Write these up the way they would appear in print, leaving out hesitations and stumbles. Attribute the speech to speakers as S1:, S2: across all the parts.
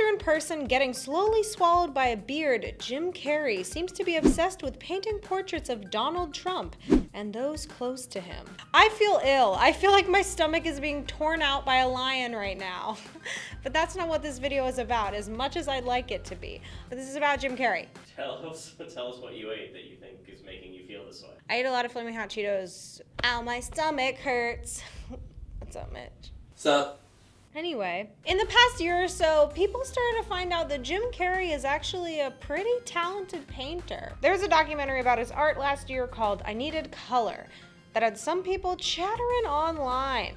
S1: actor in person getting slowly swallowed by a beard, Jim Carrey seems to be obsessed with painting portraits of Donald Trump and those close to him. I feel ill. I feel like my stomach is being torn out by a lion right now. But that's not what this video is about, as much as I'd like it to be. But this is about Jim Carrey.
S2: Tell us what you ate that you think is making you feel this way.
S1: I ate a lot of Flaming Hot Cheetos. Ow, my stomach hurts. What's up, Mitch?
S2: Sup?
S1: Anyway, in the past year or so, people started to find out that Jim Carrey is actually a pretty talented painter. There was a documentary about his art last year called I Needed Color that had some people chattering online.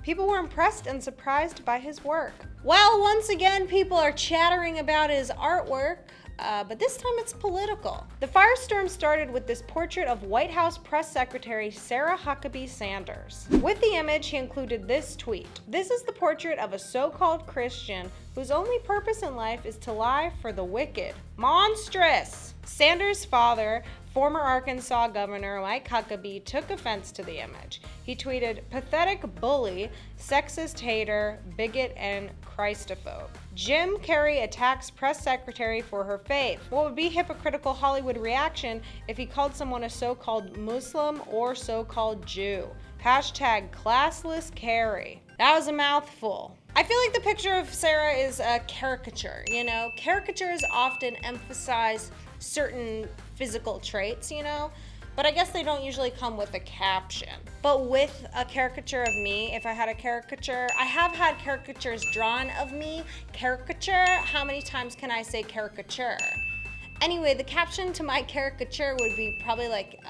S1: People were impressed and surprised by his work. Well, once again, people are chattering about his artwork, but this time it's political. The firestorm started with this portrait of White House Press Secretary Sarah Huckabee Sanders. With the image, he included this tweet. This is the portrait of a so-called Christian whose only purpose in life is to lie for the wicked. Monstrous! Sanders' father, former Arkansas Governor Mike Huckabee, took offense to the image. He tweeted, "Pathetic bully, sexist hater, bigot, and Christophobe." Jim Carrey attacks press secretary for her faith. What would be hypocritical Hollywood reaction if he called someone a so-called Muslim or so-called Jew? Hashtag classless Carrey. That was a mouthful. I feel like the picture of Sarah is a caricature, you know? Caricatures often emphasize certain physical traits, you know? But I guess they don't usually come with a caption. But with a caricature of me, if I had a caricature, I have had caricatures drawn of me. Caricature, how many times can I say caricature? Anyway, the caption to my caricature would be probably like,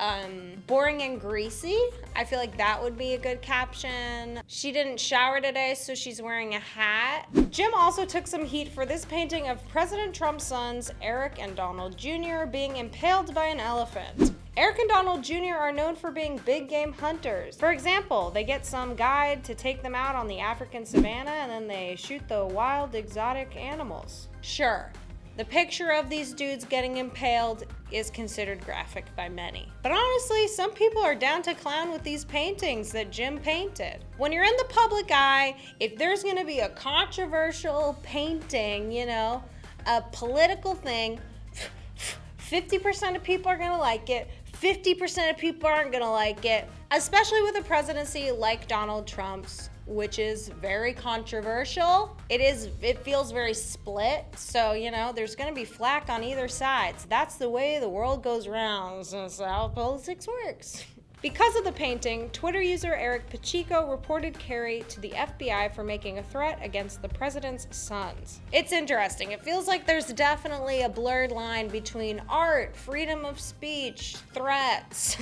S1: boring and greasy. I feel like that would be a good caption. She didn't shower today, so she's wearing a hat. Jim also took some heat for this painting of President Trump's sons, Eric and Donald Jr., being impaled by an elephant. Eric and Donald Jr. are known for being big game hunters. For example, they get some guide to take them out on the African savanna and then they shoot the wild exotic animals. Sure. The picture of these dudes getting impaled is considered graphic by many. But honestly, some people are down to clown with these paintings that Jim painted. When you're in the public eye, if there's gonna be a controversial painting, you know, a political thing, 50% of people are gonna like it, 50% of people aren't gonna like it, especially with a presidency like Donald Trump's, which is very controversial. It feels very split. So, you know, there's gonna be flack on either side. That's the way the world goes round. That's how politics works. Because of the painting, Twitter user Eric Pacheco reported Carrey to the FBI for making a threat against the president's sons. It's interesting. It feels like there's definitely a blurred line between art, freedom of speech, threats.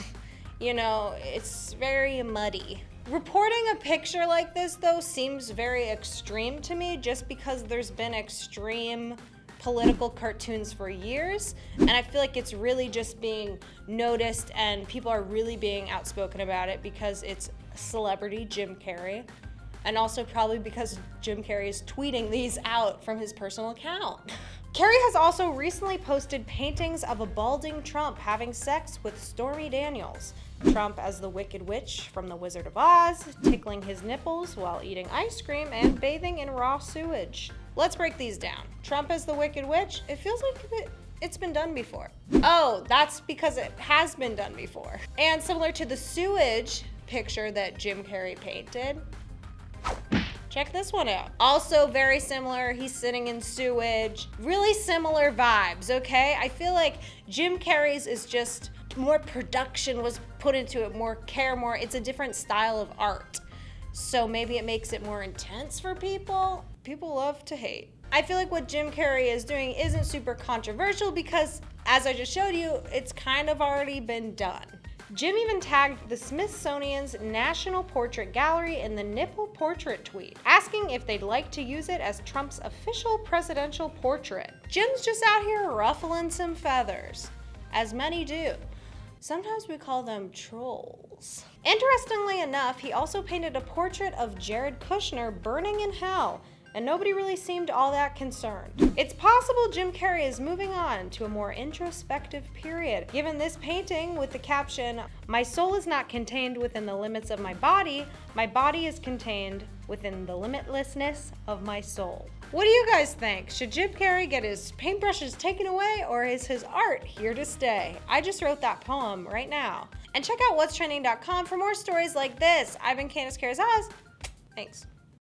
S1: You know, it's very muddy. Reporting a picture like this, though, seems very extreme to me just because there's been extreme political cartoons for years, and I feel like it's really just being noticed and people are really being outspoken about it because it's celebrity Jim Carrey, and also probably because Jim Carrey is tweeting these out from his personal account. Carrey has also recently posted paintings of a balding Trump having sex with Stormy Daniels. Trump as the Wicked Witch from The Wizard of Oz, tickling his nipples while eating ice cream and bathing in raw sewage. Let's break these down. Trump as the Wicked Witch, it feels like it's been done before. Oh, that's because it has been done before. And similar to the sewage picture that Jim Carrey painted, check this one out. Also very similar, he's sitting in sewage. Really similar vibes, okay? I feel like Jim Carrey's is just more production was put into it, more care, more, it's a different style of art. So maybe it makes it more intense for people. People love to hate. I feel like what Jim Carrey is doing isn't super controversial because, as I just showed you, it's kind of already been done. Jim even tagged the Smithsonian's National Portrait Gallery in the nipple portrait tweet, asking if they'd like to use it as Trump's official presidential portrait. Jim's just out here ruffling some feathers, as many do. Sometimes we call them trolls. Interestingly enough, he also painted a portrait of Jared Kushner burning in hell, and nobody really seemed all that concerned. It's possible Jim Carrey is moving on to a more introspective period, given this painting with the caption, "My soul is not contained within the limits of my body is contained within the limitlessness of my soul." What do you guys think? Should Jim Carrey get his paintbrushes taken away, or is his art here to stay? I just wrote that poem right now. And check out whatstrending.com for more stories like this. I've been Candace Carrizaz. Thanks.